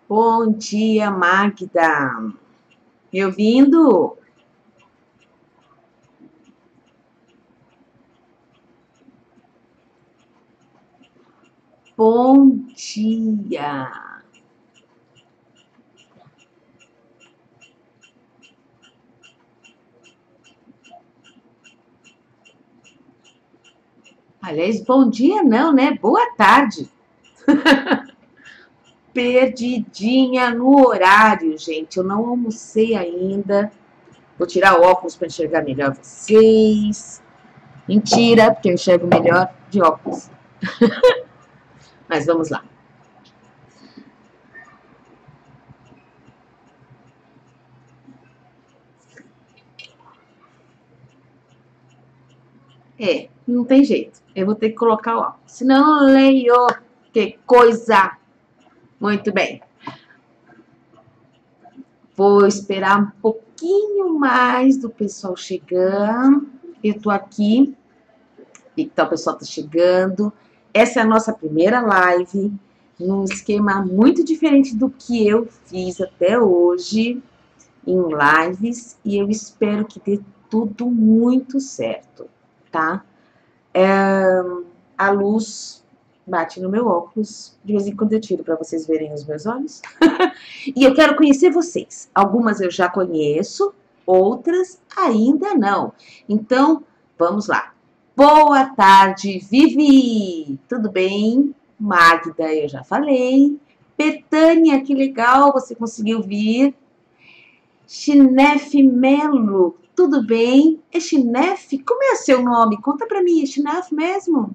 Bom dia, Magda. Me ouvindo? Bom dia. Aliás, bom dia não, né? Boa tarde. Perdidinha no horário, gente. Eu não almocei ainda. Vou tirar o óculos para enxergar melhor vocês. Mentira, porque eu enxergo melhor de óculos. Mas vamos lá. Não tem jeito. Eu vou ter que colocar o óculos. Senão eu leio. Que coisa! Muito bem. Vou esperar um pouquinho mais do pessoal chegar. Eu tô aqui. Então, o pessoal tá chegando. Essa é a nossa primeira live. Num esquema muito diferente do que eu fiz até hoje em lives. E eu espero que dê tudo muito certo, tá? A luz bate no meu óculos. De vez em quando eu tiro para vocês verem os meus olhos. E eu quero conhecer vocês. Algumas eu já conheço, outras ainda não. Então, vamos lá. Boa tarde, Vivi! Tudo bem? Magda, eu já falei. Betânia, que legal, você conseguiu vir. Chinef Melo, tudo bem? É Chinef? Como é seu nome? Conta pra mim, é Chinef mesmo?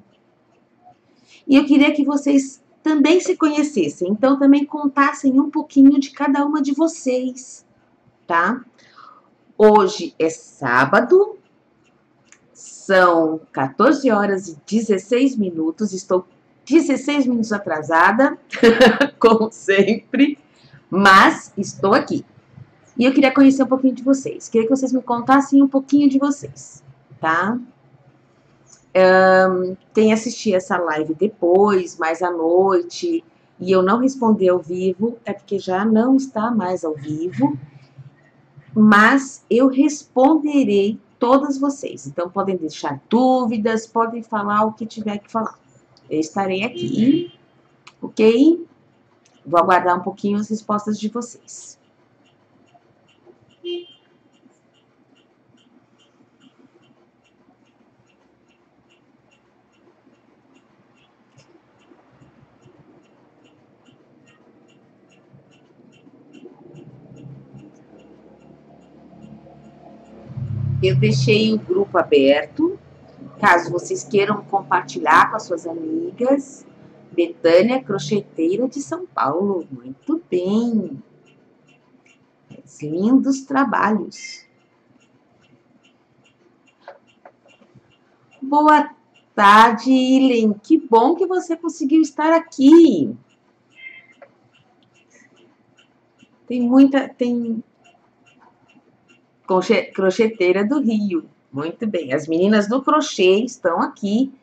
E eu queria que vocês também se conhecessem, então também contassem um pouquinho de cada uma de vocês, tá? Hoje é sábado, são 14 horas e 16 minutos, estou 16 minutos atrasada, como sempre, mas estou aqui. E eu queria conhecer um pouquinho de vocês, queria que vocês me contassem um pouquinho de vocês, tá? Quem assistir essa live depois, mais à noite, e eu não responder ao vivo, é porque já não está mais ao vivo, mas eu responderei todas vocês. Então, podem deixar dúvidas, podem falar o que tiver que falar. Eu estarei aqui, ok? Vou aguardar um pouquinho as respostas de vocês. Eu deixei o grupo aberto, caso vocês queiram compartilhar com as suas amigas. Betânia, crocheteira de São Paulo. Muito bem. Lindos trabalhos. Boa tarde, Ilen. Que bom que você conseguiu estar aqui. Tem crocheteira do Rio. Muito bem. As meninas do crochê estão aqui.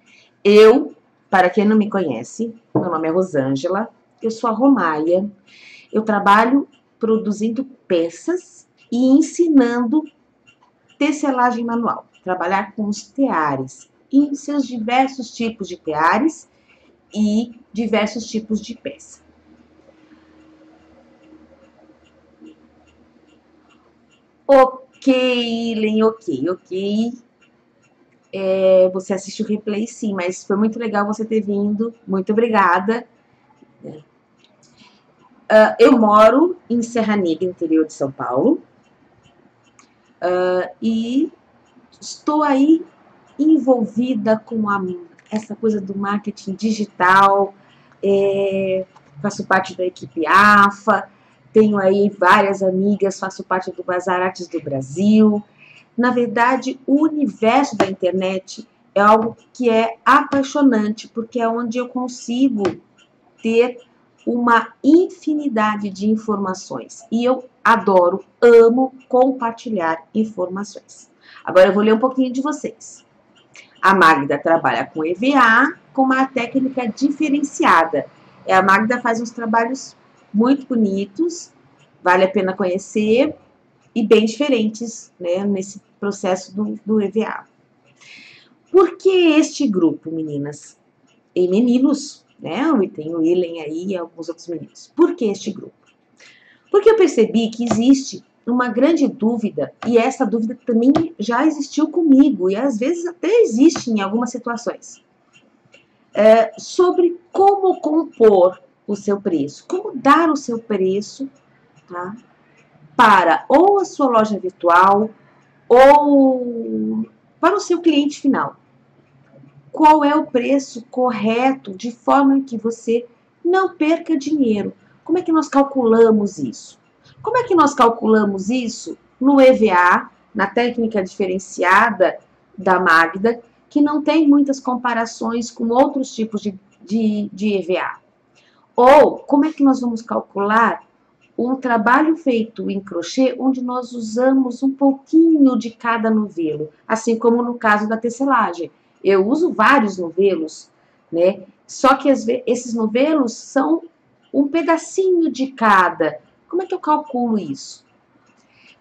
Eu, para quem não me conhece, meu nome é Rosângela. Eu sou a Romaia. Eu trabalho produzindo peças e ensinando tecelagem manual. Trabalhar com os teares em seus diversos tipos de teares e diversos tipos de peça. Ok, Ilen, ok. Você assiste o replay, sim, mas foi muito legal você ter vindo. Muito obrigada. Eu moro em Serra Negra, interior de São Paulo. E estou aí envolvida com essa coisa do marketing digital. Faço parte da equipe AFA. Tenho aí várias amigas, faço parte do Bazar Artes do Brasil. Na verdade, o universo da internet é algo que é apaixonante, porque é onde eu consigo ter uma infinidade de informações. E eu adoro, amo compartilhar informações. Agora eu vou ler um pouquinho de vocês. A Magda trabalha com EVA com uma técnica diferenciada. A Magda faz uns trabalhos muito bonitos, vale a pena conhecer, e bem diferentes, né, nesse processo do EVA. Por que este grupo, meninas e meninos, né? E tem o Willen aí e alguns outros meninos. Por que este grupo? Porque eu percebi que existe uma grande dúvida, e essa dúvida também já existiu comigo, e às vezes até existe em algumas situações, sobre como compor o seu preço, como dar o seu preço, tá? Para ou a sua loja virtual ou para o seu cliente final. Qual é o preço correto de forma que você não perca dinheiro? Como é que nós calculamos isso? Como é que nós calculamos isso no EVA, na técnica diferenciada da Magda, que não tem muitas comparações com outros tipos de EVA? Ou como é que nós vamos calcular um trabalho feito em crochê, onde nós usamos um pouquinho de cada novelo, assim como no caso da tecelagem. Eu uso vários novelos, né? Só que esses novelos são um pedacinho de cada. Como é que eu calculo isso?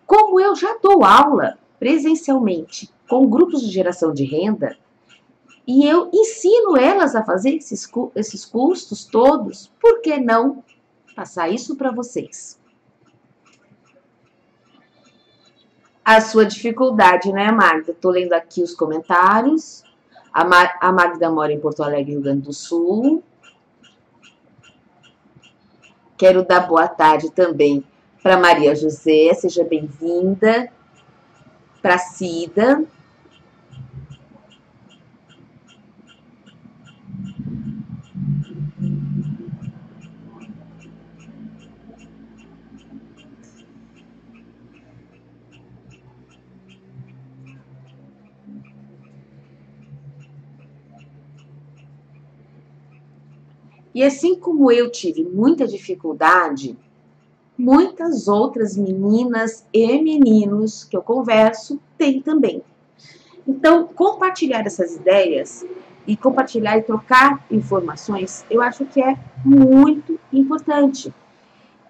Como eu já dou aula presencialmente com grupos de geração de renda, e eu ensino elas a fazer esses custos todos, por que não passar isso para vocês? A sua dificuldade, né, Magda? Tô lendo aqui os comentários. A Magda mora em Porto Alegre, Rio Grande do Sul. Quero dar boa tarde também para Maria José, seja bem-vinda. Para Cida. E assim como eu tive muita dificuldade, muitas outras meninas e meninos que eu converso têm também. Então, compartilhar essas ideias e compartilhar e trocar informações, eu acho que é muito importante.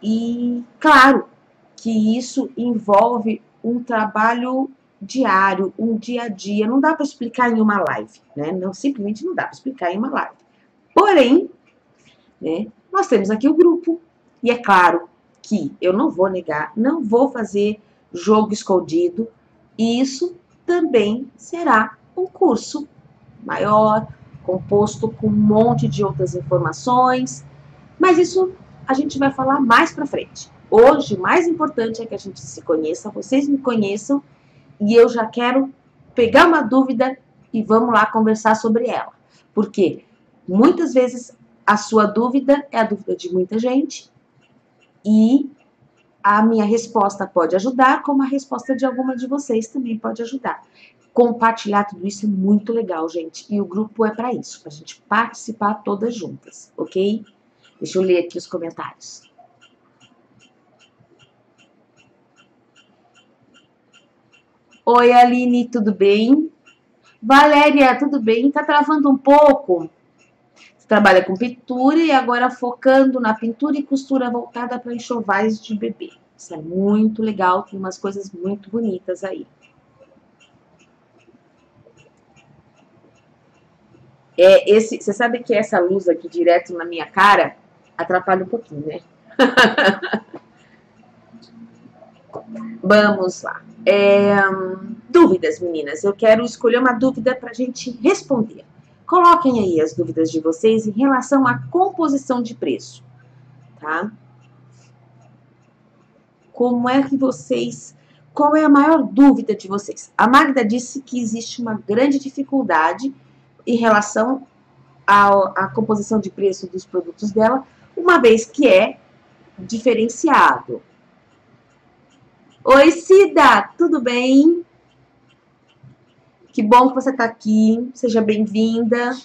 E, claro, que isso envolve um trabalho diário, um dia a dia. Não dá para explicar em uma live, né? Não, simplesmente não dá para explicar em uma live. Porém, né, nós temos aqui o grupo. E é claro que eu não vou negar, não vou fazer jogo escondido. E isso também será um curso maior, composto com um monte de outras informações. Mas isso a gente vai falar mais para frente. Hoje, o mais importante é que a gente se conheça, vocês me conheçam, e eu já quero pegar uma dúvida e vamos lá conversar sobre ela. Porque muitas vezes a sua dúvida é a dúvida de muita gente, e a minha resposta pode ajudar, como a resposta de alguma de vocês também pode ajudar. Compartilhar tudo isso é muito legal, gente, e o grupo é para isso, para a gente participar todas juntas, ok? Deixa eu ler aqui os comentários. Oi, Aline, tudo bem? Valéria, tudo bem? Tá travando um pouco? Você trabalha com pintura e agora focando na pintura e costura voltada para enxovais de bebê. Isso é muito legal, tem umas coisas muito bonitas aí. Você sabe que essa luz aqui direto na minha cara atrapalha um pouquinho, né? Vamos lá. Dúvidas, meninas. Eu quero escolher uma dúvida para a gente responder. Coloquem aí as dúvidas de vocês em relação à composição de preço, tá? Como é que vocês... Qual é a maior dúvida de vocês? A Magda disse que existe uma grande dificuldade em relação à composição de preço dos produtos dela, uma vez que é diferenciado. Oi, Cida, tudo bem? Que bom que você está aqui, seja bem-vinda.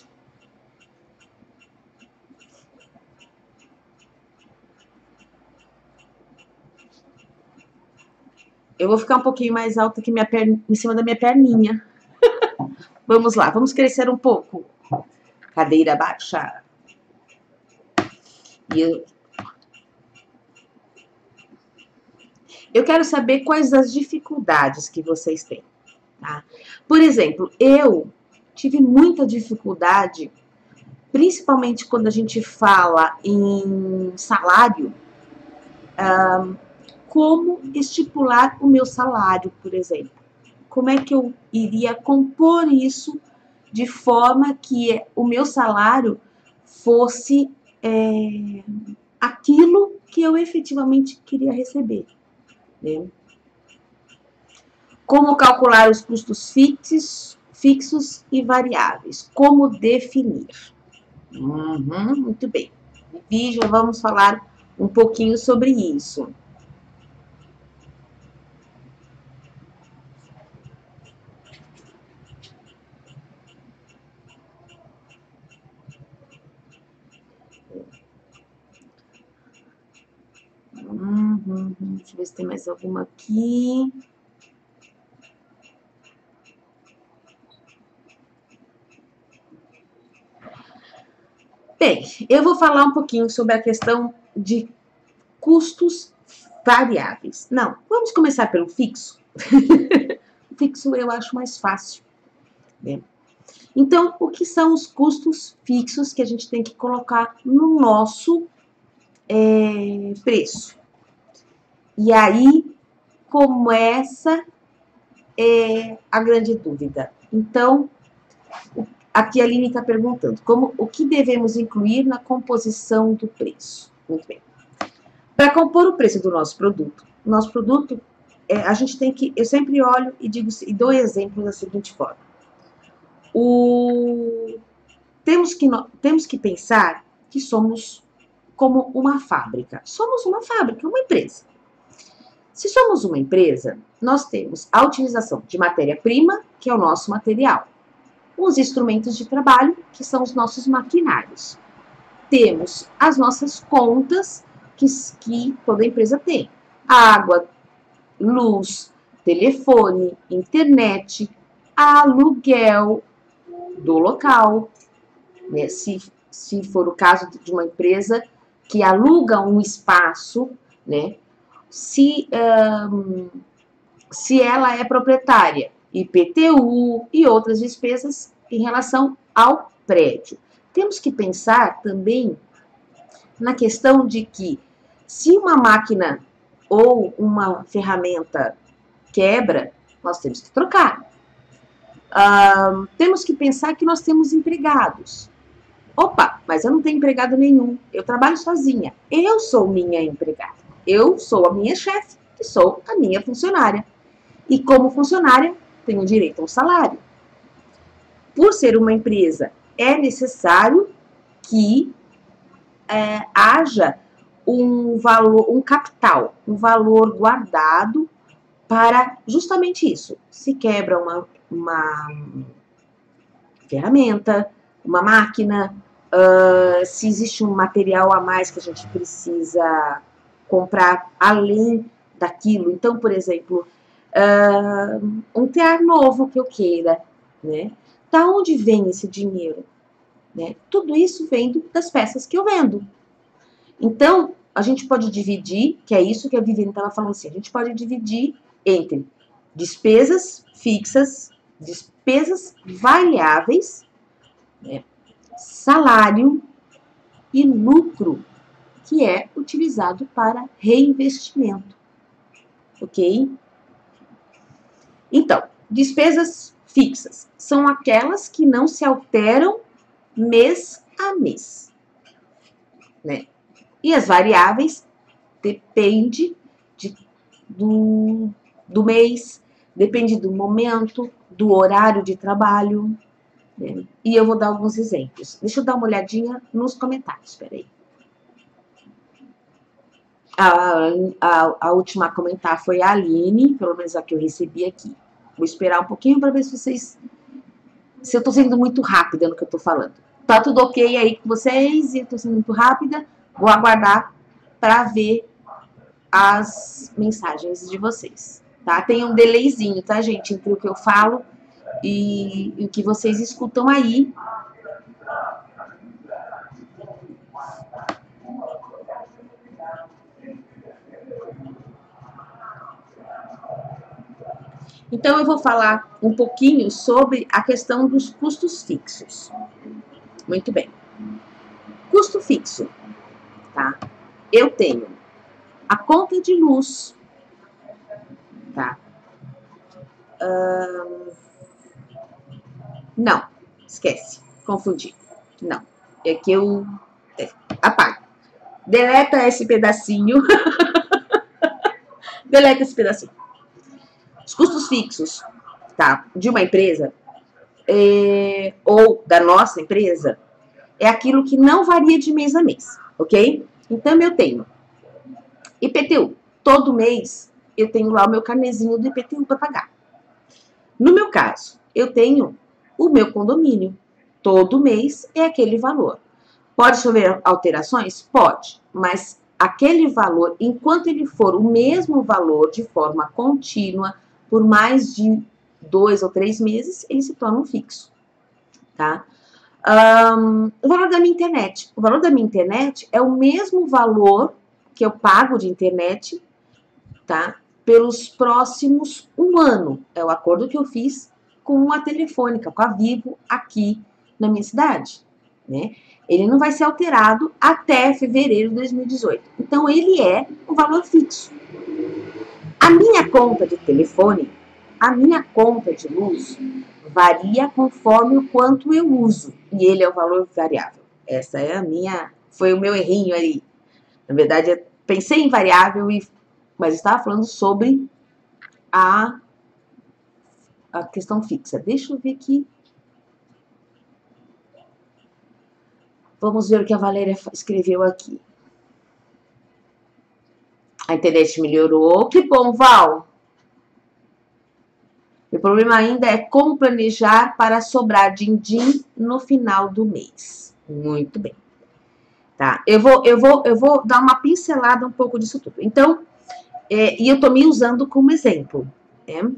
Eu vou ficar um pouquinho mais alta que minha perna, em cima da minha perninha. Vamos lá, vamos crescer um pouco. Cadeira baixa. eu quero saber quais as dificuldades que vocês têm, tá? Por exemplo, eu tive muita dificuldade, principalmente quando a gente fala em salário, como estipular o meu salário, por exemplo. Como é que eu iria compor isso de forma que o meu salário fosse aquilo que eu efetivamente queria receber, né? Como calcular os custos fixos e variáveis. Como definir. Muito bem. E já vamos falar um pouquinho sobre isso. Deixa eu ver se tem mais alguma aqui. Bem, eu vou falar um pouquinho sobre a questão de custos variáveis. Não, vamos começar pelo fixo. O fixo eu acho mais fácil, né? Então, o que são os custos fixos que a gente tem que colocar no nosso preço? E aí, como essa é a grande dúvida. Então, aqui a Aline está perguntando, o que devemos incluir na composição do preço? Muito bem. Para compor o preço do nosso produto, a gente tem que, eu sempre olho e digo e dou exemplos da seguinte forma. Temos que pensar que somos como uma fábrica. Somos uma fábrica, uma empresa. Se somos uma empresa, nós temos a utilização de matéria-prima, que é o nosso material. Os instrumentos de trabalho, que são os nossos maquinários. Temos as nossas contas, que toda empresa tem. Água, luz, telefone, internet, aluguel do local, né? Se for o caso de uma empresa que aluga um espaço, né? Se ela é proprietária, IPTU e outras despesas em relação ao prédio. Temos que pensar também na questão de que, se uma máquina ou uma ferramenta quebra, nós temos que trocar. Temos que pensar que nós temos empregados. Opa, mas eu não tenho empregado nenhum, eu trabalho sozinha. Eu sou minha empregada. Eu sou a minha chefe, que sou a minha funcionária. E como funcionária, tenho direito a um salário. Por ser uma empresa, é necessário que haja um valor, um capital, um valor guardado para justamente isso. Se quebra uma ferramenta, uma máquina, se existe um material a mais que a gente precisa comprar além daquilo. Então, por exemplo, um tear novo que eu queira, né? Da onde vem esse dinheiro? Né? Tudo isso vem das peças que eu vendo. Então, a gente pode dividir, que é isso que a Viviane estava falando assim, a gente pode dividir entre despesas fixas, despesas variáveis, né, salário e lucro, que é utilizado para reinvestimento. Ok? Então, despesas fixas são aquelas que não se alteram mês a mês, né? E as variáveis depende do mês, depende do momento, do horário de trabalho, né? E eu vou dar alguns exemplos. Deixa eu dar uma olhadinha nos comentários, espera aí. A última a comentar foi a Aline, pelo menos a que eu recebi aqui. Vou esperar um pouquinho para ver se eu estou sendo muito rápida no que eu estou falando. Tá tudo ok aí com vocês? E eu estou sendo muito rápida? Vou aguardar para ver as mensagens de vocês, tá? Tem um delayzinho, tá, gente? Entre o que eu falo e o que vocês escutam aí. Então, eu vou falar um pouquinho sobre a questão dos custos fixos. Muito bem. Custo fixo, tá? Eu tenho a conta de luz, tá? Não, esquece, confundi. Não, é que eu apago. Deleta esse pedacinho. Deleta esse pedacinho. Os custos fixos, tá? De uma empresa ou da nossa empresa é aquilo que não varia de mês a mês, ok? Então eu tenho IPTU. Todo mês eu tenho lá o meu carnezinho do IPTU para pagar. No meu caso, eu tenho o meu condomínio. Todo mês é aquele valor. Pode sofrer alterações? Pode, mas aquele valor, enquanto ele for o mesmo valor de forma contínua, por mais de 2 ou 3 meses, ele se torna um fixo, tá? O valor da minha internet. O valor da minha internet é o mesmo valor que eu pago de internet, tá? Pelos próximos 1 ano. É o acordo que eu fiz com a Telefônica, com a Vivo, aqui na minha cidade, né? Ele não vai ser alterado até fevereiro de 2018. Então, ele é um valor fixo. A minha conta de telefone, a minha conta de luz, varia conforme o quanto eu uso. E ele é o valor variável. Essa é a minha... Foi o meu errinho aí. Na verdade, eu pensei em variável, mas estava falando sobre a questão fixa. Deixa eu ver aqui. Vamos ver o que a Valéria escreveu aqui. A internet melhorou. Que bom, Val! O problema ainda é como planejar para sobrar din-din no final do mês. Muito bem. Tá? Eu vou dar uma pincelada um pouco disso tudo. Então, e eu tô me usando como exemplo. Né?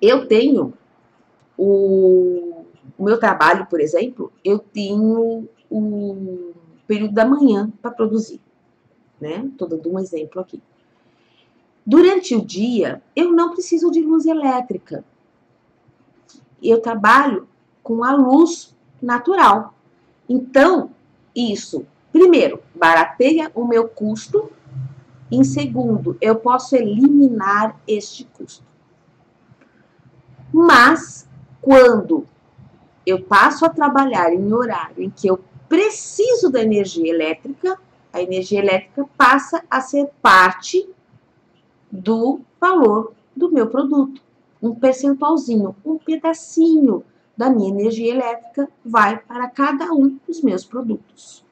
Eu tenho o meu trabalho, por exemplo, eu tenho o período da manhã para produzir. Né? Tô dando um exemplo aqui. Durante o dia, eu não preciso de luz elétrica. Eu trabalho com a luz natural. Então, isso, primeiro, barateia o meu custo. Em segundo, eu posso eliminar este custo. Mas, quando eu passo a trabalhar em horário em que eu preciso da energia elétrica, a energia elétrica passa a ser parte do valor do meu produto. Um percentualzinho, um pedacinho da minha energia elétrica vai para cada um dos meus produtos.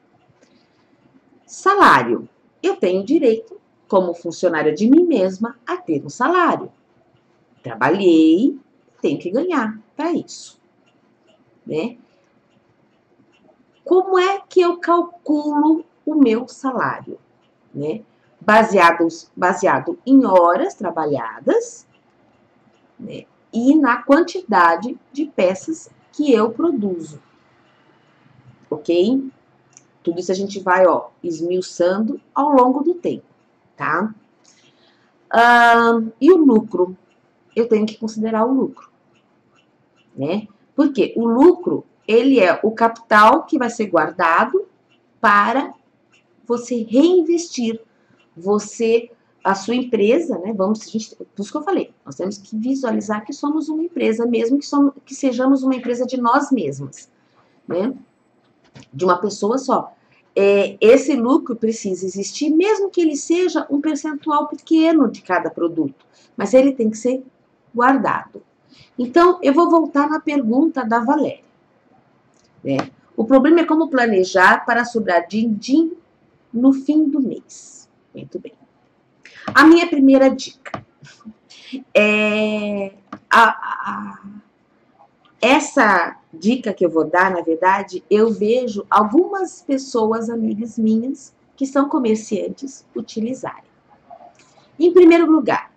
Salário. Eu tenho direito, como funcionária de mim mesma, a ter um salário. Trabalhei, tenho que ganhar para isso. Né? Como é que eu calculo o meu salário? Né? Baseado em horas trabalhadas, né? E na quantidade de peças que eu produzo. Ok? Tudo isso a gente vai, esmiuçando ao longo do tempo, tá? E o lucro? Eu tenho que considerar o lucro, né? Porque o lucro, ele é o capital que vai ser guardado para você reinvestir. A sua empresa, né? Por isso que eu falei, nós temos que visualizar que somos uma empresa, mesmo que sejamos uma empresa de nós mesmas, né? De uma pessoa só. Esse lucro precisa existir, mesmo que ele seja um percentual pequeno de cada produto, mas ele tem que ser guardado. Então, eu vou voltar na pergunta da Valéria. Né? O problema é como planejar para sobrar din-din no fim do mês. Muito bem. A minha primeira dica é essa dica que eu vou dar, na verdade, eu vejo algumas pessoas, amigas minhas, que são comerciantes, utilizarem. Em primeiro lugar,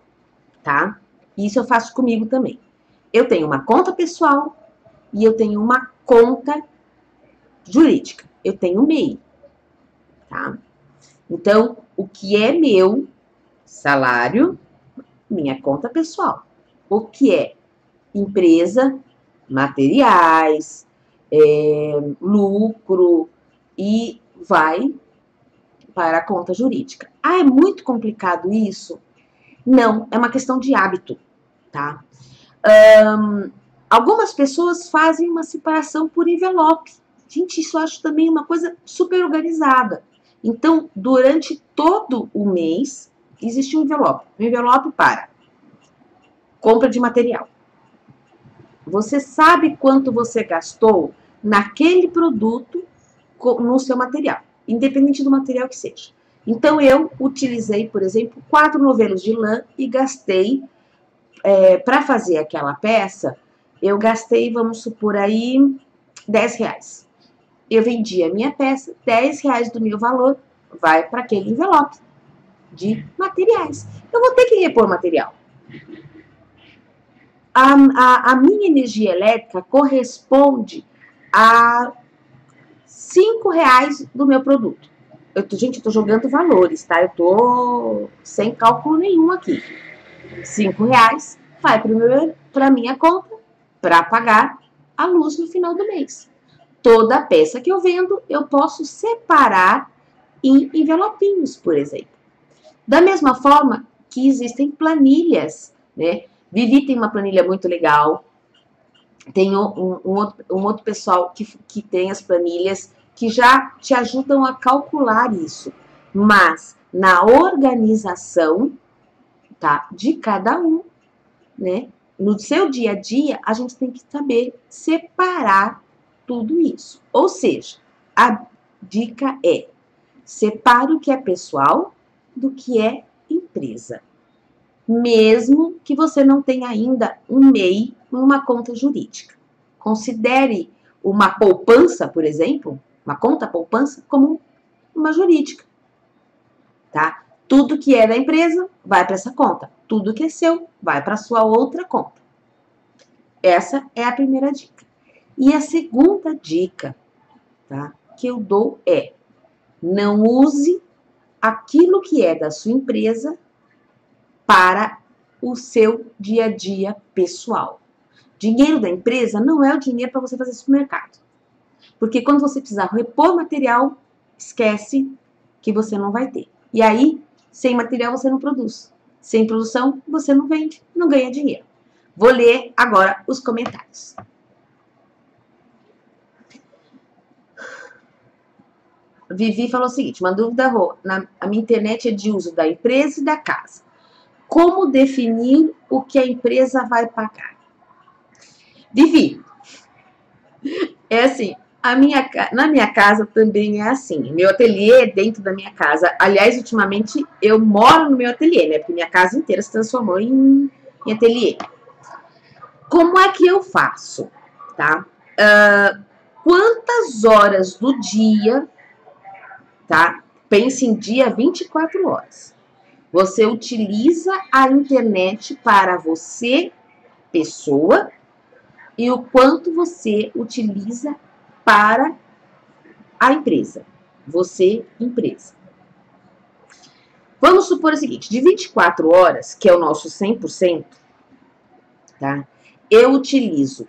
tá? Isso eu faço comigo também. Eu tenho uma conta pessoal e eu tenho uma conta jurídica. Eu tenho MEI, tá? Então, o que é meu salário minha conta pessoal. O que é empresa, materiais, lucro e vai para a conta jurídica. Ah, é muito complicado isso? Não, é uma questão de hábito, tá? Algumas pessoas fazem uma separação por envelope. Gente, isso eu acho também uma coisa super organizada. Então, durante todo o mês, existe um envelope. Um envelope para compra de material. Você sabe quanto você gastou naquele produto no seu material, independente do material que seja. Então, eu utilizei, por exemplo, 4 novelos de lã e gastei, para fazer aquela peça, eu gastei, vamos supor aí, R$10. Eu vendi a minha peça, R$10 do meu valor vai para aquele envelope de materiais. Eu vou ter que repor material. A minha energia elétrica corresponde a R$5 do meu produto. Gente, eu tô jogando valores, tá? Eu tô sem cálculo nenhum aqui. R$5 vai para minha conta para pagar a luz no final do mês. Toda peça que eu vendo, eu posso separar em envelopinhos, por exemplo. Da mesma forma que existem planilhas, né? Vivi tem uma planilha muito legal. Tem um outro pessoal que tem as planilhas que já te ajudam a calcular isso. Mas na organização, tá, de cada um, né? No seu dia a dia, a gente tem que saber separar tudo isso. Ou seja, a dica é: separe o que é pessoal do que é empresa. Mesmo que você não tenha ainda um MEI, uma conta jurídica. Considere uma poupança, por exemplo, uma conta poupança, como uma jurídica, tá? Tudo que é da empresa vai para essa conta. Tudo que é seu vai para sua outra conta. Essa é a primeira dica. E a segunda dica, tá, que eu dou é: não use aquilo que é da sua empresa para o seu dia a dia pessoal. Dinheiro da empresa não é o dinheiro para você fazer supermercado. Porque quando você precisar repor material, esquece que você não vai ter. E aí, sem material você não produz. Sem produção, você não vende, não ganha dinheiro. Vou ler agora os comentários. Vivi falou o seguinte: uma dúvida, Rô, a minha internet é de uso da empresa e da casa. Como definir o que a empresa vai pagar? Vivi, é assim, na minha casa também é assim. Meu ateliê é dentro da minha casa. Aliás, ultimamente eu moro no meu ateliê, né? Porque minha casa inteira se transformou em ateliê. Como é que eu faço, tá? Quantas horas do dia, tá? Pense em dia 24 horas. Você utiliza a internet para você, pessoa, e o quanto você utiliza para a empresa. Você, empresa. Vamos supor o seguinte: de 24 horas, que é o nosso 100%, tá? Eu utilizo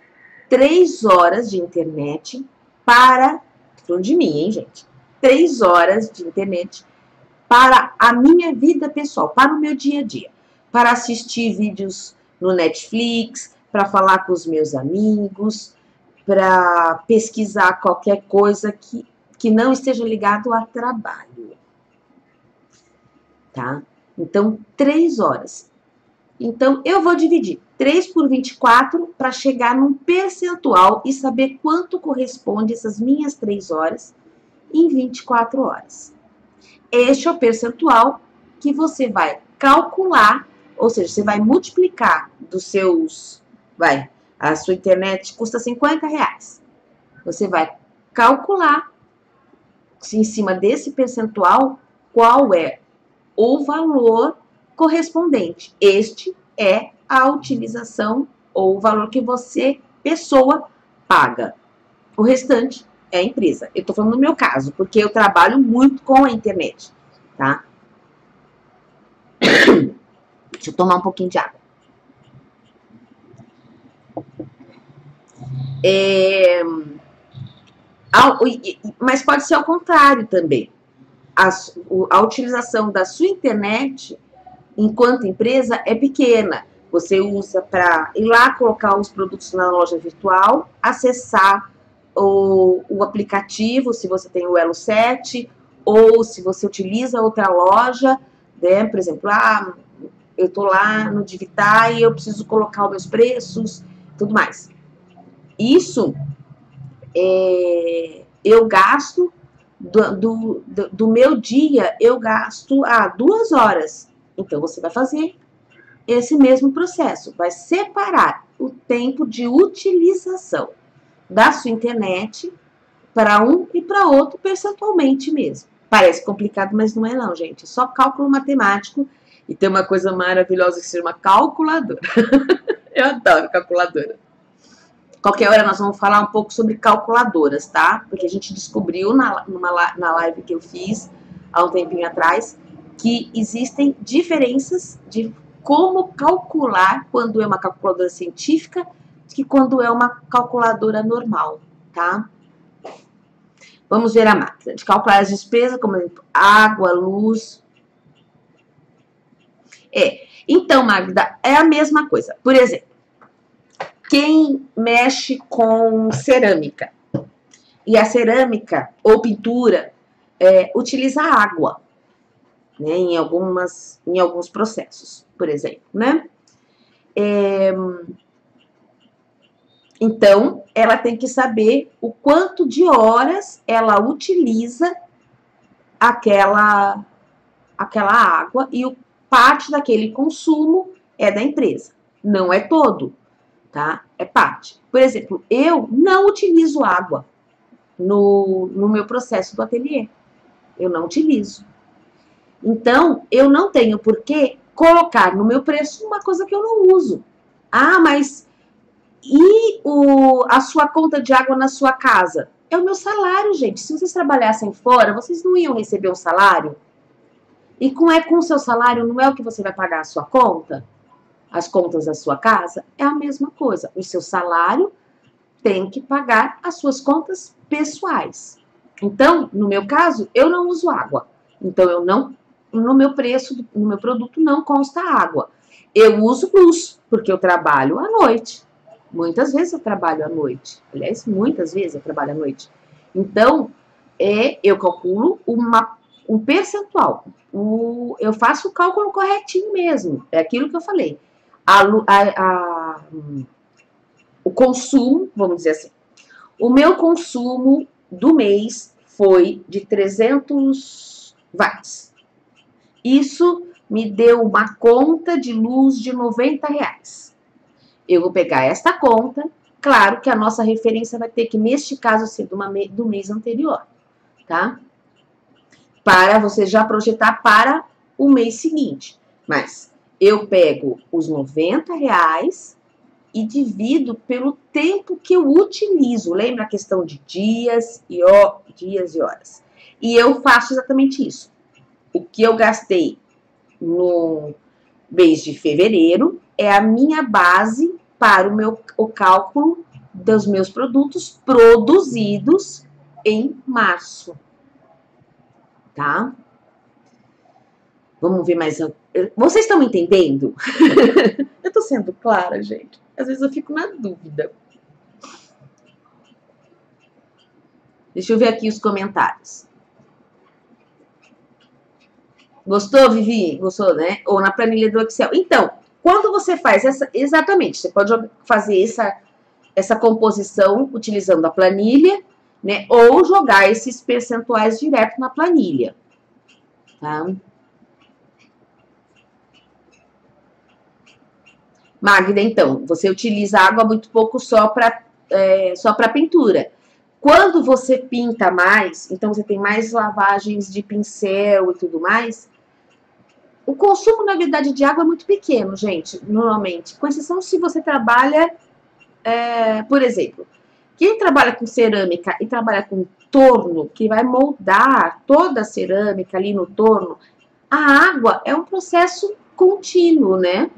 3 horas de internet para... Falando de mim, hein, gente? 3 horas de internet para a minha vida pessoal, para o meu dia a dia. Para assistir vídeos no Netflix, para falar com os meus amigos, para pesquisar qualquer coisa que não esteja ligado a trabalho. Tá? Então, 3 horas. Então, eu vou dividir 3 por 24 para chegar num percentual e saber quanto corresponde essas minhas 3 horas em 24 horas. Este é o percentual que você vai calcular, ou seja, você vai multiplicar dos seus... a sua internet custa R$50. Você vai calcular, em cima desse percentual, qual é o valor correspondente. Este é a utilização ou o valor que você, pessoa, paga. O restante é a empresa. Eu tô falando no meu caso, porque eu trabalho muito com a internet, tá? Deixa eu tomar um pouquinho de água. Mas pode ser ao contrário também. A utilização da sua internet, enquanto empresa, é pequena. Você usa para ir lá colocar os produtos na loja virtual, acessar o aplicativo, se você tem o Elo 7, ou se você utiliza outra loja, né? Por exemplo, eu estou lá no Divitar e eu preciso colocar os meus preços, tudo mais. Isso eu gasto do meu dia, eu gasto 2 horas. Então, você vai fazer esse mesmo processo, vai separar o tempo de utilização da sua internet para um e para outro percentualmente mesmo. Parece complicado, mas não é não, gente. É só cálculo matemático e tem uma coisa maravilhosa que se chama calculadora. Eu adoro calculadora. Qualquer hora nós vamos falar um pouco sobre calculadoras, tá? Porque a gente descobriu na live que eu fiz há um tempinho atrás que existem diferenças de como calcular quando é uma calculadora científica que quando é uma calculadora normal, tá? Vamos ver a máquina de calcular as despesas, como água, luz. Então, Magda, é a mesma coisa. Por exemplo, quem mexe com cerâmica, e a cerâmica ou pintura utiliza água, né, em alguns processos, por exemplo, né? Então, ela tem que saber o quanto de horas ela utiliza aquela água e parte daquele consumo é da empresa. Não é todo, tá? É parte. Por exemplo, eu não utilizo água no meu processo do ateliê. Eu não utilizo. Então, eu não tenho por que colocar no meu preço uma coisa que eu não uso. Mas e a sua conta de água na sua casa? É o meu salário, gente. Se vocês trabalhassem fora, vocês não iam receber um salário? E com o seu salário, não é o que você vai pagar a sua conta? As contas da sua casa? É a mesma coisa. O seu salário tem que pagar as suas contas pessoais. Então, no meu caso, eu não uso água. Então, no meu preço, no meu produto, não consta água. Eu uso luz, porque eu trabalho à noite. Muitas vezes eu trabalho à noite. Aliás, muitas vezes eu trabalho à noite. Então, eu calculo um percentual. Eu faço o cálculo corretinho mesmo. É aquilo que eu falei. O consumo, vamos dizer assim. O meu consumo do mês foi de 300 watts. Isso me deu uma conta de luz de R$90. Eu vou pegar esta conta, claro que a nossa referência vai ter que, neste caso, ser do mês anterior, tá? Para você já projetar para o mês seguinte. Mas eu pego os R$90 e divido pelo tempo que eu utilizo. Lembra a questão de dias e horas? E eu faço exatamente isso. O que eu gastei no mês de fevereiro é a minha base para o cálculo dos meus produtos produzidos em março. Tá? Vamos ver mais. Vocês estão me entendendo? Eu tô sendo clara, gente. Às vezes eu fico na dúvida. Deixa eu ver aqui os comentários. Gostou, Vivi? Gostou, né? Ou na planilha do Excel. Então, quando você faz exatamente, você pode fazer essa composição utilizando a planilha, né? Ou jogar esses percentuais direto na planilha, tá? Magda, então, você utiliza água muito pouco só para pintura. Quando você pinta mais, então você tem mais lavagens de pincel e tudo mais, o consumo, na verdade, de água é muito pequeno, gente, normalmente. Com exceção se você trabalha, por exemplo, quem trabalha com cerâmica e trabalha com torno, que vai moldar toda a cerâmica ali no torno, a água é um processo contínuo, né?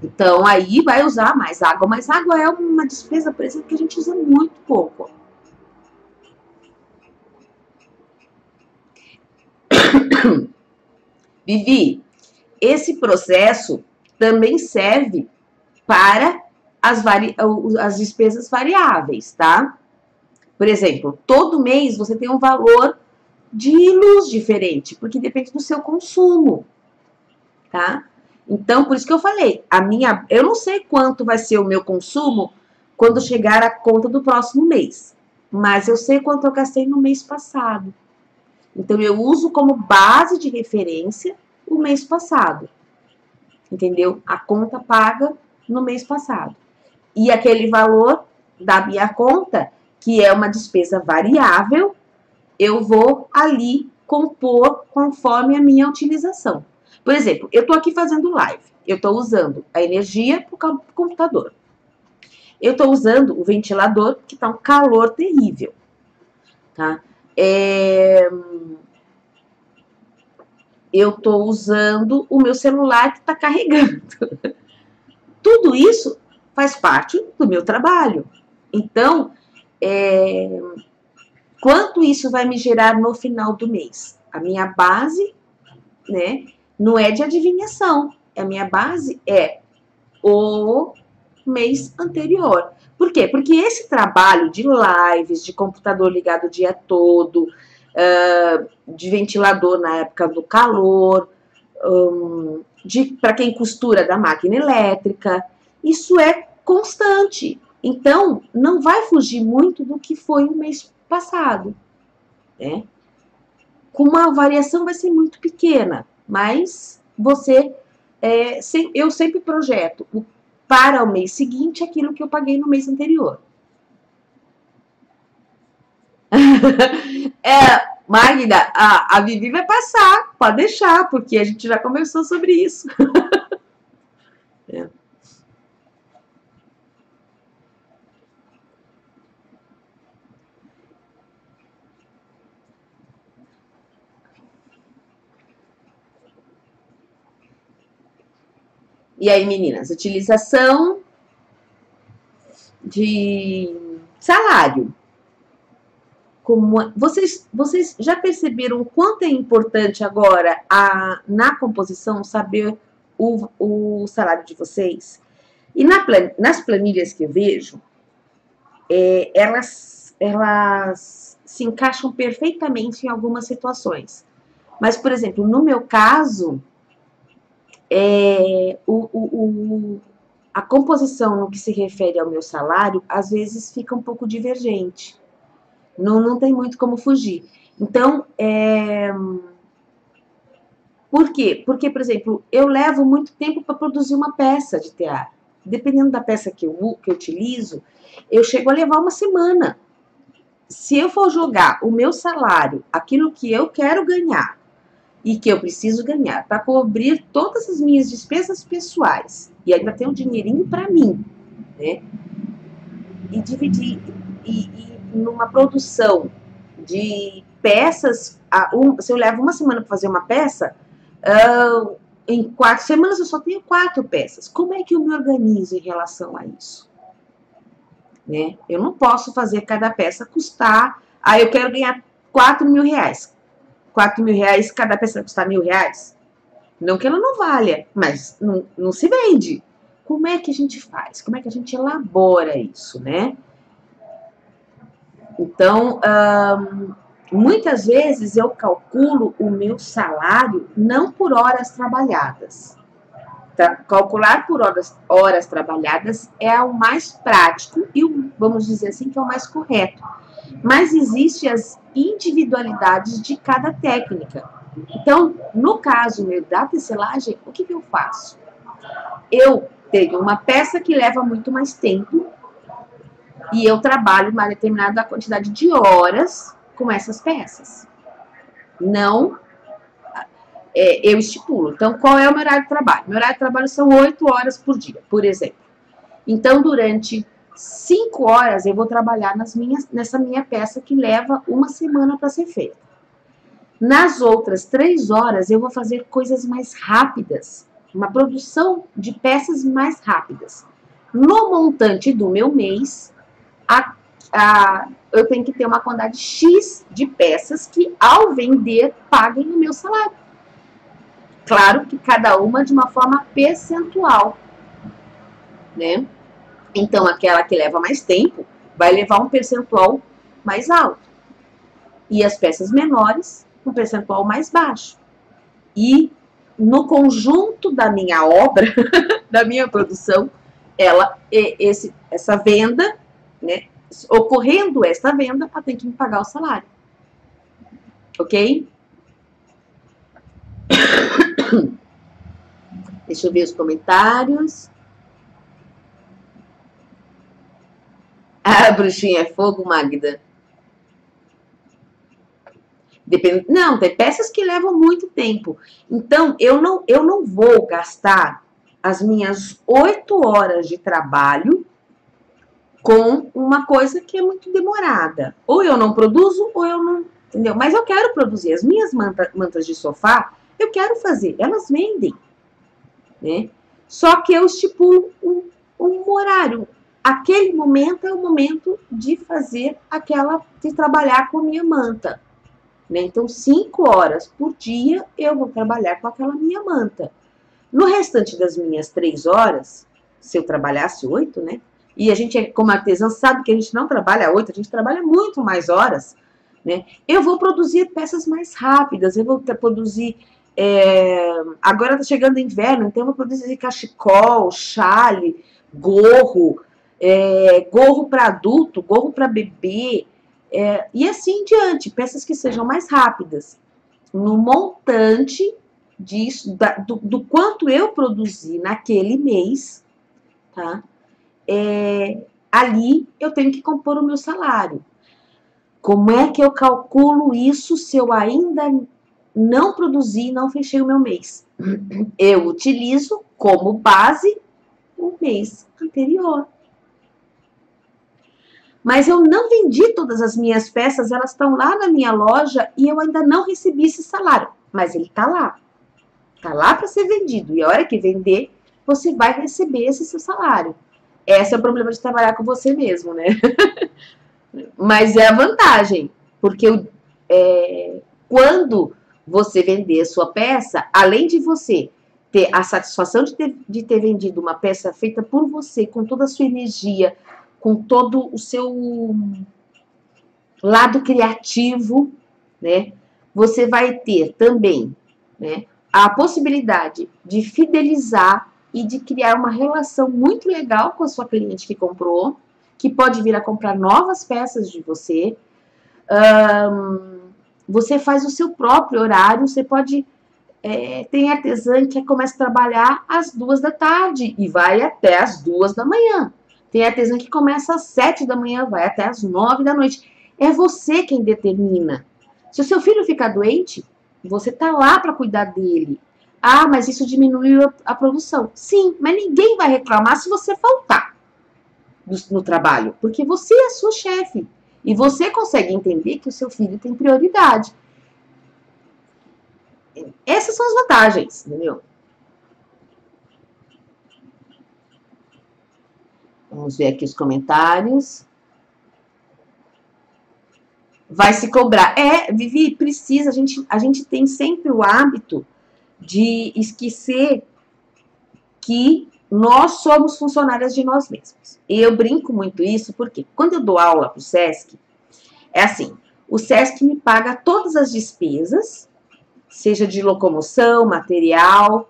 Então, aí vai usar mais água. Mas água é uma despesa, por exemplo, que a gente usa muito pouco. Vivi, esse processo também serve para as despesas variáveis, tá? Por exemplo, todo mês você tem um valor de luz diferente, porque depende do seu consumo, tá? Então, por isso que eu falei, eu não sei quanto vai ser o meu consumo quando chegar a conta do próximo mês, mas eu sei quanto eu gastei no mês passado. Então, eu uso como base de referência o mês passado, entendeu? A conta paga no mês passado. E aquele valor da minha conta, que é uma despesa variável, eu vou ali compor conforme a minha utilização. Por exemplo, eu estou aqui fazendo live, eu estou usando a energia para o computador. Eu estou usando o ventilador, que está um calor terrível, tá? Eu estou usando o meu celular que está carregando. Tudo isso faz parte do meu trabalho. Então, quanto isso vai me gerar no final do mês? A minha base, né, não é de adivinhação. A minha base é o mês anterior. Por quê? Porque esse trabalho de lives, de computador ligado o dia todo, de ventilador na época do calor, para quem costura da máquina elétrica, isso é constante. Então, não vai fugir muito do que foi o mês passado, né? Com uma variação vai ser muito pequena, mas eu sempre projeto para o mês seguinte aquilo que eu paguei no mês anterior. Magda, a Vivi vai passar, pode deixar, porque a gente já conversou sobre isso. E aí, meninas, utilização de salário. Vocês já perceberam o quanto é importante agora na composição saber o salário de vocês? E nas planilhas que eu vejo, elas se encaixam perfeitamente em algumas situações. Mas, por exemplo, no meu caso, a composição no que se refere ao meu salário, às vezes fica um pouco divergente. Não tem muito como fugir. Então, por quê? Porque, por exemplo, eu levo muito tempo para produzir uma peça de teatro. Dependendo da peça que eu utilizo, eu chego a levar uma semana. Se eu for jogar o meu salário, aquilo que eu quero ganhar e que eu preciso ganhar para cobrir todas as minhas despesas pessoais e ainda ter um dinheirinho para mim, né? E dividir numa produção de peças, se eu levo uma semana para fazer uma peça, em 4 semanas eu só tenho 4 peças. Como é que eu me organizo em relação a isso? Né? Eu não posso fazer cada peça custar, eu quero ganhar 4 mil reais. 4 mil reais, cada peça vai custar R$1.000? Não que ela não valha, mas não se vende. Como é que a gente faz? Como é que a gente elabora isso, né? Então, muitas vezes eu calculo o meu salário não por horas trabalhadas. Calcular por horas trabalhadas é o mais prático e, vamos dizer assim, que é o mais correto. Mas existem as individualidades de cada técnica. Então, no caso meu da tecelagem, o que eu faço? Eu tenho uma peça que leva muito mais tempo e eu trabalho uma determinada quantidade de horas com essas peças. Não, eu estipulo. Então, qual é o meu horário de trabalho? Meu horário de trabalho são 8 horas por dia, por exemplo. Então, durante 5 horas eu vou trabalhar nessa minha peça que leva uma semana para ser feita. Nas outras 3 horas, eu vou fazer coisas mais rápidas, uma produção de peças mais rápidas. No montante do meu mês, eu tenho que ter uma quantidade X de peças que, ao vender, paguem o meu salário. Claro que cada uma de uma forma percentual, né? Então, aquela que leva mais tempo vai levar um percentual mais alto. E as peças menores, um percentual mais baixo. E no conjunto da minha obra, da minha produção, essa venda, né? Ocorrendo esta venda, ela tem que me pagar o salário. Ok? Deixa eu ver os comentários. Ah, bruxinha é fogo, Magda. Depende... Não, tem peças que levam muito tempo. Então, eu não vou gastar as minhas 8 horas de trabalho com uma coisa que é muito demorada. Ou eu não produzo, ou eu não... Entendeu? Mas eu quero produzir. As minhas mantas de sofá, eu quero fazer. Elas vendem. Né? Só que eu estipulo um horário. Aquele momento é o momento de fazer de trabalhar com a minha manta. Né? Então, 5 horas por dia eu vou trabalhar com aquela minha manta. No restante das minhas 3 horas, se eu trabalhasse 8, né? E a gente, como artesã, sabe que a gente não trabalha 8, a gente trabalha muito mais horas, né? Eu vou produzir peças mais rápidas, eu vou produzir... agora tá chegando o inverno, então eu vou produzir cachecol, chale, gorro, gorro para adulto, gorro para bebê, e assim em diante, peças que sejam mais rápidas. No montante disso, do quanto eu produzi naquele mês, tá? Ali eu tenho que compor o meu salário. Como é que eu calculo isso se eu ainda não produzi, não fechei o meu mês? Eu utilizo como base o mês anterior. Mas eu não vendi todas as minhas peças, elas estão lá na minha loja e eu ainda não recebi esse salário. Mas ele está lá. Está lá para ser vendido. E a hora que vender, você vai receber esse seu salário. Esse é o problema de trabalhar com você mesmo, né? Mas é a vantagem. Porque quando você vender a sua peça, além de você ter a satisfação de ter vendido uma peça feita por você, com toda a sua energia, com todo o seu lado criativo, né? Você vai ter também, né, a possibilidade de fidelizar e de criar uma relação muito legal com a sua cliente que comprou, que pode vir a comprar novas peças de você. Você faz o seu próprio horário, você pode... tem artesã que começa a trabalhar às 2 da tarde e vai até às 2 da manhã. Tem artesã que começa às 7 da manhã, vai até às 9 da noite. É você quem determina. Se o seu filho ficar doente, você tá lá para cuidar dele. Ah, mas isso diminuiu a produção. Sim, mas ninguém vai reclamar se você faltar no trabalho, porque você é sua chefe. E você consegue entender que o seu filho tem prioridade. Essas são as vantagens, entendeu? Vamos ver aqui os comentários. Vai se cobrar. Vivi, precisa. A gente tem sempre o hábito de esquecer que nós somos funcionárias de nós mesmos. E eu brinco muito isso, porque quando eu dou aula para o SESC, é assim, o SESC me paga todas as despesas, seja de locomoção, material,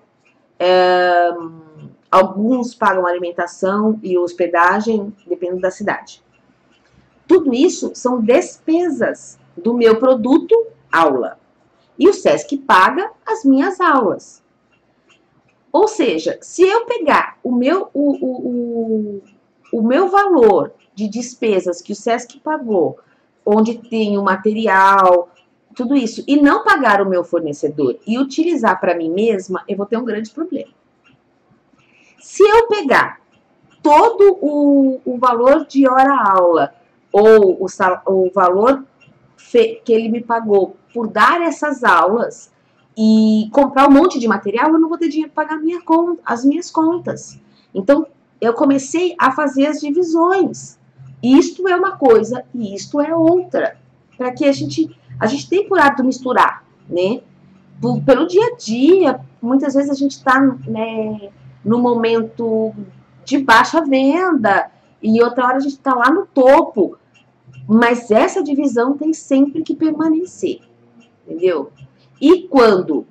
alguns pagam alimentação e hospedagem, dependendo da cidade. Tudo isso são despesas do meu produto aula. E o SESC paga as minhas aulas. Ou seja, se eu pegar o meu valor de despesas que o SESC pagou, onde tem o material, tudo isso, e não pagar o meu fornecedor e utilizar para mim mesma, eu vou ter um grande problema. Se eu pegar todo o valor de hora-aula ou o valor que ele me pagou por dar essas aulas e comprar um monte de material, eu não vou ter dinheiro para pagar as minhas contas. Então, eu comecei a fazer as divisões. Isto é uma coisa e isto é outra. Para que a gente tem por hábito misturar, né? Pelo dia a dia, muitas vezes a gente está, né, no momento de baixa venda e outra hora a gente está lá no topo. Mas essa divisão tem sempre que permanecer, entendeu? E quando,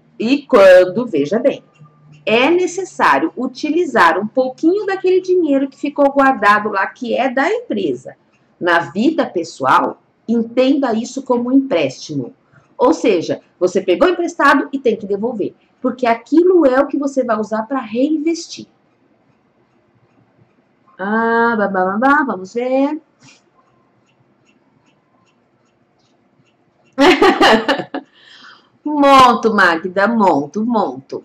veja bem, é necessário utilizar um pouquinho daquele dinheiro que ficou guardado lá, que é da empresa, na vida pessoal, entenda isso como um empréstimo. Ou seja, você pegou emprestado e tem que devolver, porque aquilo é o que você vai usar para reinvestir. Vamos ver. Monto, Magda, monto.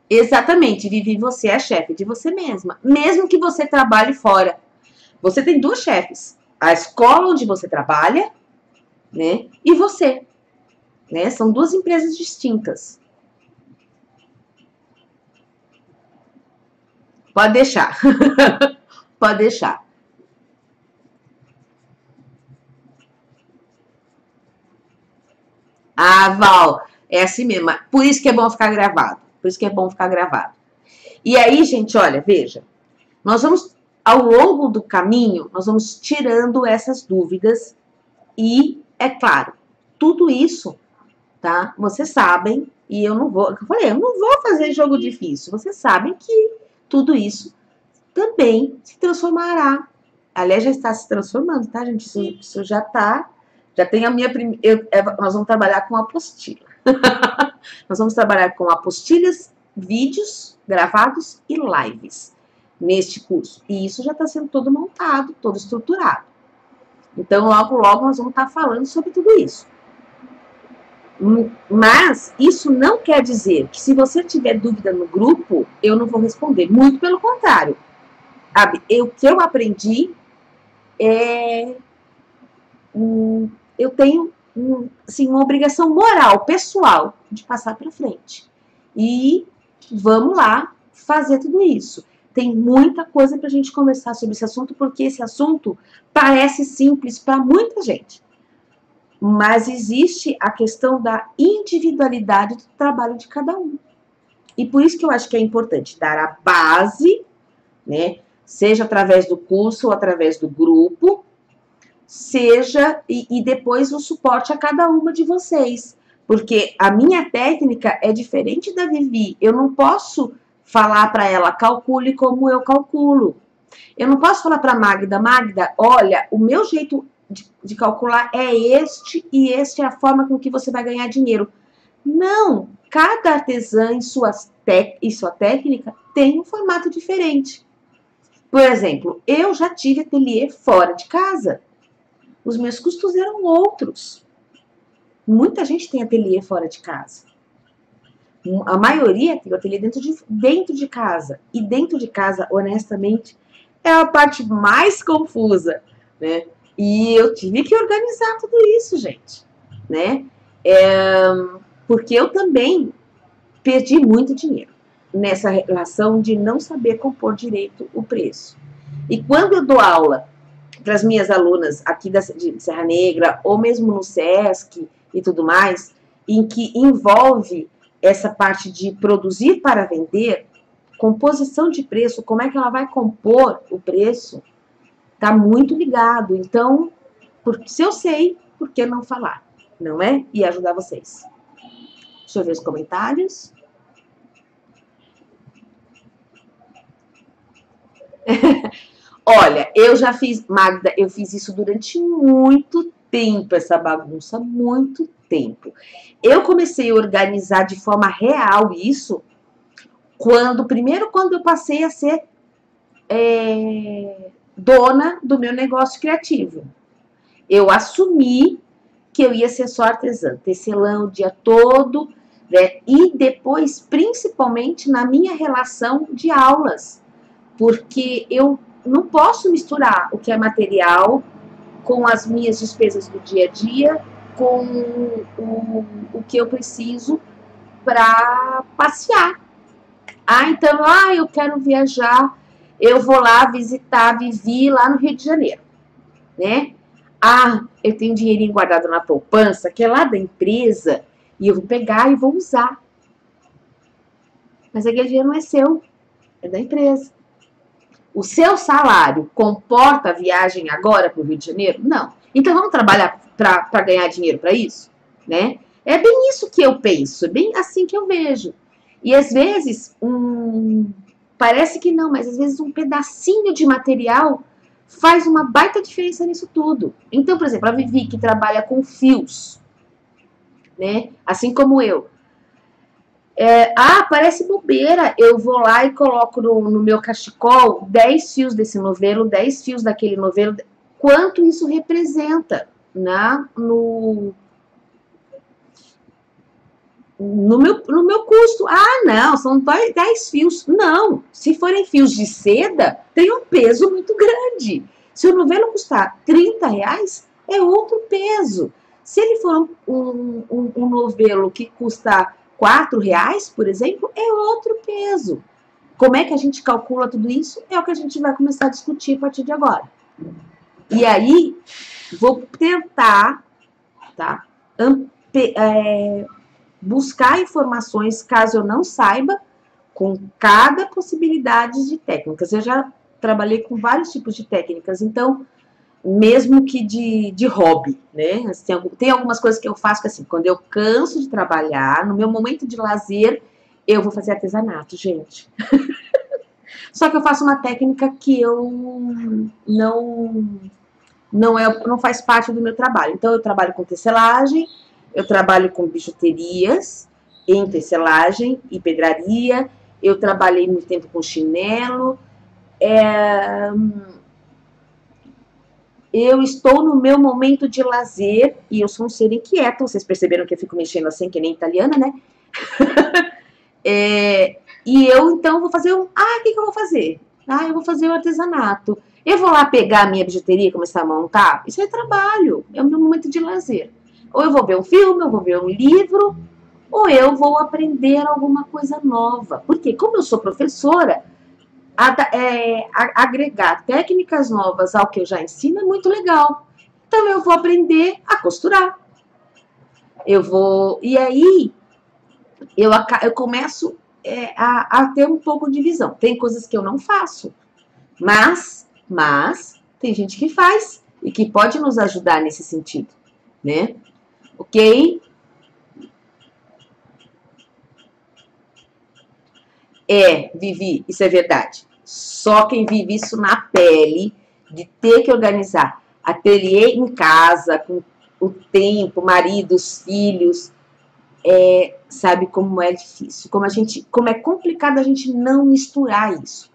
Exatamente, Vivi, você é chefe de você mesma. Mesmo que você trabalhe fora. Você tem duas chefes. A escola onde você trabalha, né? E você. Né? São duas empresas distintas. Pode deixar. Pode deixar. Ah, Val, é assim mesmo. Por isso que é bom ficar gravado. Por isso que é bom ficar gravado. E aí, gente, olha, veja. Nós vamos, ao longo do caminho, nós vamos tirando essas dúvidas. E, é claro, tudo isso, tá? Vocês sabem, e eu não vou fazer jogo difícil. Vocês sabem que tudo isso também se transformará. Aliás, já está se transformando, tá, gente? Isso já está. Já tem a minha primeira. Nós vamos trabalhar com apostila. Nós vamos trabalhar com apostilhas, vídeos gravados e lives neste curso. E isso já está sendo todo montado, todo estruturado. Então, logo, logo nós vamos estar falando sobre tudo isso. Mas isso não quer dizer que se você tiver dúvida no grupo, eu não vou responder. Muito pelo contrário. O que eu aprendi é... eu tenho assim, uma obrigação moral, pessoal, de passar para frente. E vamos lá fazer tudo isso. Tem muita coisa para a gente conversar sobre esse assunto, porque esse assunto parece simples para muita gente. Mas existe a questão da individualidade do trabalho de cada um. E por isso que eu acho que é importante dar a base, né? Seja através do curso ou através do grupo, seja e depois o suporte a cada uma de vocês. Porque a minha técnica é diferente da Vivi. Eu não posso falar para ela, calcule como eu calculo. Eu não posso falar para Magda, olha, o meu jeito de calcular é este e este é a forma com que você vai ganhar dinheiro. Não, cada artesã em sua técnica tem um formato diferente. Por exemplo, eu já tive ateliê fora de casa. Os meus custos eram outros. Muita gente tem ateliê fora de casa. A maioria tem ateliê dentro de casa. E dentro de casa, honestamente, é a parte mais confusa, né? E eu tive que organizar tudo isso, gente, né? Porque eu também perdi muito dinheiro nessa relação de não saber compor direito o preço. E quando eu dou aula para as minhas alunas aqui de Serra Negra, ou mesmo no SESC e tudo mais, em que envolve essa parte de produzir para vender, composição de preço, como é que ela vai compor o preço, está muito ligado. Então, se eu sei, por que não falar? Não é? E ajudar vocês. Deixa eu ver os comentários. Olha, eu já fiz, Magda, eu fiz isso durante muito tempo, essa bagunça, muito tempo. Eu comecei a organizar de forma real isso primeiro quando eu passei a ser dona do meu negócio criativo. Eu assumi que eu ia ser só artesã, tecelã o dia todo, né? E depois, principalmente na minha relação de aulas, porque eu não posso misturar o que é material com as minhas despesas do dia a dia, com o que eu preciso para passear. Então, eu quero viajar, eu vou lá visitar a Vivi lá no Rio de Janeiro, né? Eu tenho um dinheirinho guardado na poupança, que é lá da empresa, e eu vou pegar e vou usar. Mas aquele dinheiro não é seu, é da empresa. O seu salário comporta a viagem agora para o Rio de Janeiro? Não. Então vamos trabalhar para ganhar dinheiro para isso? Né? É bem isso que eu penso, é bem assim que eu vejo. E às vezes, parece que não, mas às vezes um pedacinho de material faz uma baita diferença nisso tudo. Então, por exemplo, a Vivi, que trabalha com fios, né? Assim como eu. Parece bobeira, eu vou lá e coloco no meu cachecol 10 fios desse novelo, 10 fios daquele novelo. Quanto isso representa, né? No meu custo. Não, são 10 fios. Não, se forem fios de seda, tem um peso muito grande. Se o novelo custar R$30, é outro peso. Se ele for um novelo que custa R$4, por exemplo, é outro peso. Como é que a gente calcula tudo isso? É o que a gente vai começar a discutir a partir de agora. E aí, vou tentar, tá, buscar informações, caso eu não saiba, com cada possibilidade de técnicas. Eu já trabalhei com vários tipos de técnicas, então, mesmo que de hobby, né? Tem algumas coisas que eu faço que, assim, quando eu canso de trabalhar, no meu momento de lazer, eu vou fazer artesanato, gente. Só que eu faço uma técnica que eu não faz parte do meu trabalho. Então, eu trabalho com tecelagem, eu trabalho com bijuterias em tecelagem e pedraria, eu trabalhei muito tempo com chinelo, eu estou no meu momento de lazer e eu sou um ser inquieto, vocês perceberam que eu fico mexendo assim, que nem italiana, né? E eu, então, vou fazer o que eu vou fazer? Eu vou fazer o artesanato. Eu vou lá pegar a minha bijuteria e começar a montar? Isso é trabalho, é o meu momento de lazer. Ou eu vou ver um filme, eu vou ver um livro, ou eu vou aprender alguma coisa nova. Porque, como eu sou professora, agregar técnicas novas ao que eu já ensino é muito legal. Então, eu vou aprender a costurar. E aí, eu começo a ter um pouco de visão. Tem coisas que eu não faço, mas tem gente que faz e que pode nos ajudar nesse sentido, né? Ok? Vivi, isso é verdade. Só quem vive isso na pele, de ter que organizar ateliê em casa, com o tempo, marido, os filhos, sabe como é difícil, como é complicado a gente não misturar isso.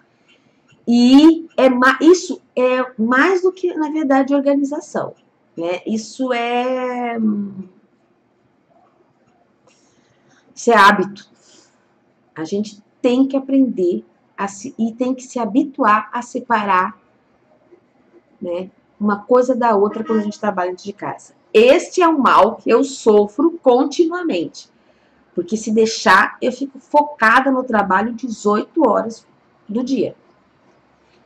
E isso é mais do que, na verdade, organização, né? Isso é hábito. A gente tem que aprender e tem que se habituar a separar, né, uma coisa da outra quando a gente trabalha dentro de casa. Este é um mal que eu sofro continuamente. Porque se deixar, eu fico focada no trabalho 18 horas do dia.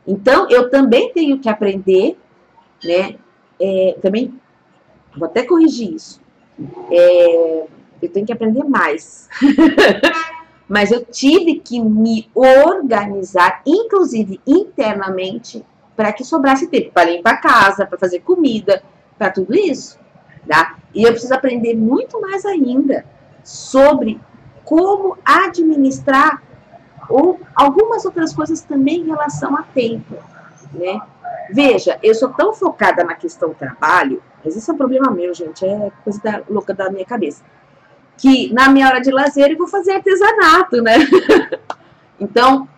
Então, eu também tenho que aprender, né? Também, vou até corrigir isso. Eu tenho que aprender mais. Mas eu tive que me organizar, inclusive internamente, para que sobrasse tempo para limpar a casa, para fazer comida, para tudo isso. Tá? E eu preciso aprender muito mais ainda sobre como administrar ou algumas outras coisas também em relação a tempo, né? Veja, eu sou tão focada na questão trabalho, mas isso é um problema meu, gente, é coisa louca da minha cabeça, que na minha hora de lazer eu vou fazer artesanato, né? Então,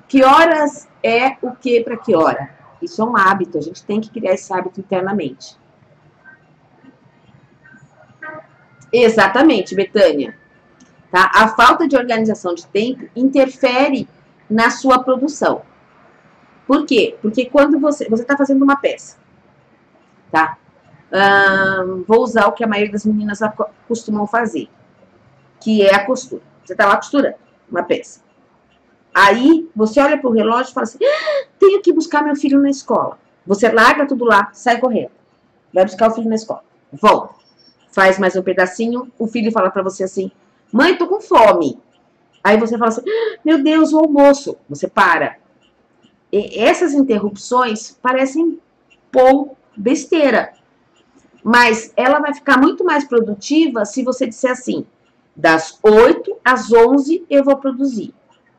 que horas é o que para que hora? Isso é um hábito, a gente tem que criar esse hábito internamente. Exatamente, Betânia. Tá? A falta de organização de tempo interfere na sua produção. Por quê? Porque quando você está fazendo uma peça, tá? Vou usar o que a maioria das meninas costumam fazer, que é a costura. Você tá lá costurando uma peça. Aí, você olha pro relógio e fala assim, tenho que buscar meu filho na escola. Você larga tudo lá, sai correndo. Vai buscar o filho na escola. Volta. Faz mais um pedacinho, o filho fala pra você assim, mãe, tô com fome. Aí você fala assim, meu Deus, o almoço. Você para. E essas interrupções parecem besteira. Mas ela vai ficar muito mais produtiva se você disser assim, das 8 às 11 eu vou produzir.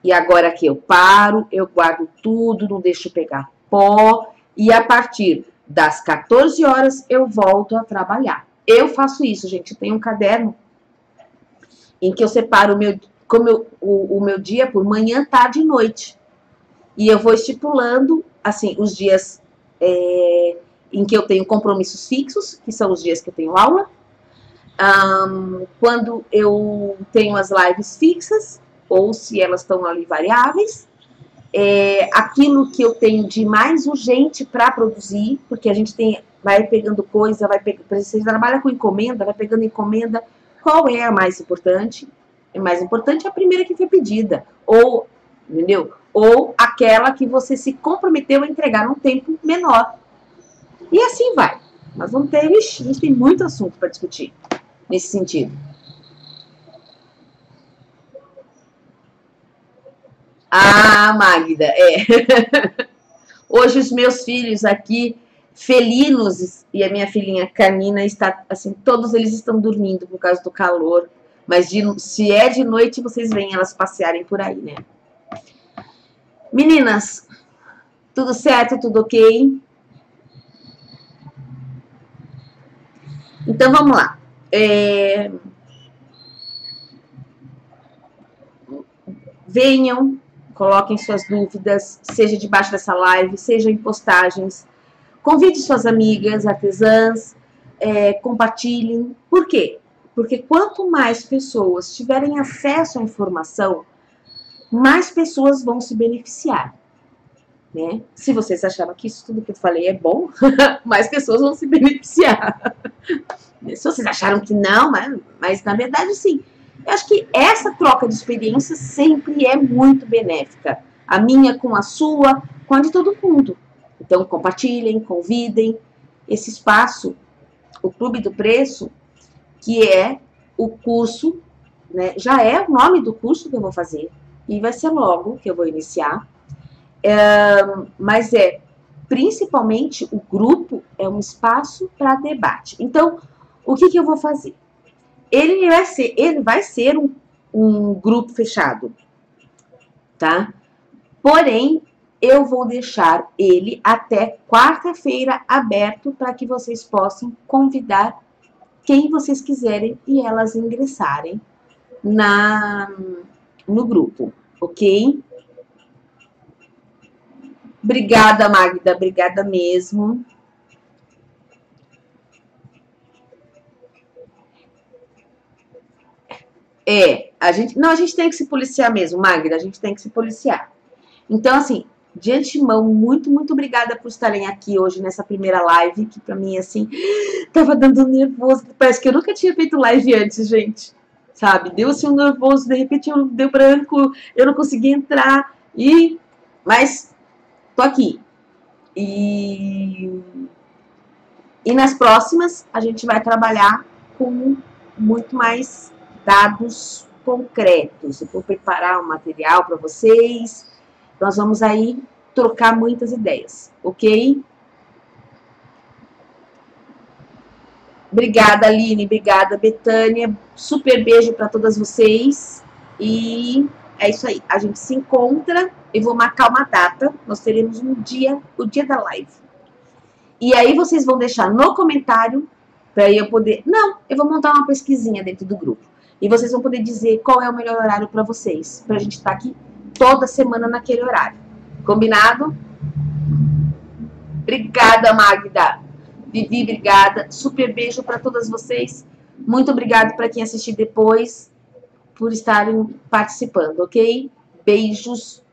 E agora que eu paro, eu guardo tudo, não deixo pegar pó. E a partir das 14 horas eu volto a trabalhar. Eu faço isso, gente. Eu tenho um caderno em que eu separo o meu dia por manhã, tarde e noite. E eu vou estipulando, assim, os dias em que eu tenho compromissos fixos, que são os dias que eu tenho aula. Quando eu tenho as lives fixas, ou se elas estão ali variáveis. Aquilo que eu tenho de mais urgente para produzir, porque a gente vai pegando coisa, você trabalha com encomenda, vai pegando encomenda, qual é a mais importante? A mais importante é a primeira que foi pedida, ou, entendeu? Ou aquela que você se comprometeu a entregar num tempo menor. E assim vai. Nós vamos ter, a gente tem muito assunto para discutir nesse sentido. Ah, Magda, Hoje os meus filhos aqui, felinos, e a minha filhinha canina, está assim, todos eles estão dormindo por causa do calor. Mas se é de noite, vocês veem elas passearem por aí, né? Meninas, tudo certo, tudo ok? Então, vamos lá. Venham, coloquem suas dúvidas, seja debaixo dessa live, seja em postagens. Convide suas amigas, artesãs, compartilhem. Por quê? Porque quanto mais pessoas tiverem acesso à informação, mais pessoas vão se beneficiar. Né? Se vocês acharam que isso tudo que eu falei é bom, mais pessoas vão se beneficiar. Se vocês acharam que não, mas na verdade sim. Eu acho que essa troca de experiências sempre é muito benéfica. A minha com a sua, com a de todo mundo. Então, compartilhem, convidem. Esse espaço, o Clube do Preço, que é o curso, né, já é o nome do curso que eu vou fazer, e vai ser logo que eu vou iniciar. Mas principalmente, o grupo é um espaço para debate. Então, o que eu vou fazer? Ele vai ser um grupo fechado, tá? Porém, eu vou deixar ele até quarta-feira aberto para que vocês possam convidar quem vocês quiserem e elas ingressarem no grupo, ok? Obrigada, Magda, obrigada mesmo. A gente tem que se policiar mesmo, Magda, a gente tem que se policiar. Então, assim, de antemão, muito, muito obrigada por estarem aqui hoje nessa primeira live, que pra mim, assim, tava dando nervoso. Parece que eu nunca tinha feito live antes, gente. Sabe? Deu assim um nervoso, de repente deu branco, eu não consegui entrar. Mas tô aqui. E nas próximas, a gente vai trabalhar com muito mais dados concretos. Eu vou preparar um material para vocês. Nós vamos aí trocar muitas ideias, ok? Obrigada, Aline. Obrigada, Betânia. Super beijo para todas vocês. E é isso aí. A gente se encontra. Eu vou marcar uma data. Nós teremos o dia da live. E aí vocês vão deixar no comentário para eu poder... Não, eu vou montar uma pesquisinha dentro do grupo. E vocês vão poder dizer qual é o melhor horário para vocês. Para a gente estar aqui toda semana naquele horário. Combinado? Obrigada, Magda. Vivi, obrigada. Super beijo para todas vocês. Muito obrigada para quem assistir depois por estarem participando, ok? Beijos.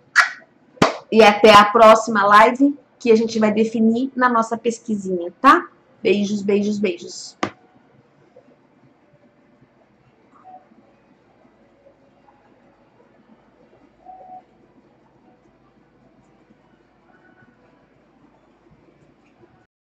E até a próxima live que a gente vai definir na nossa pesquisinha, tá? Beijos, beijos, beijos.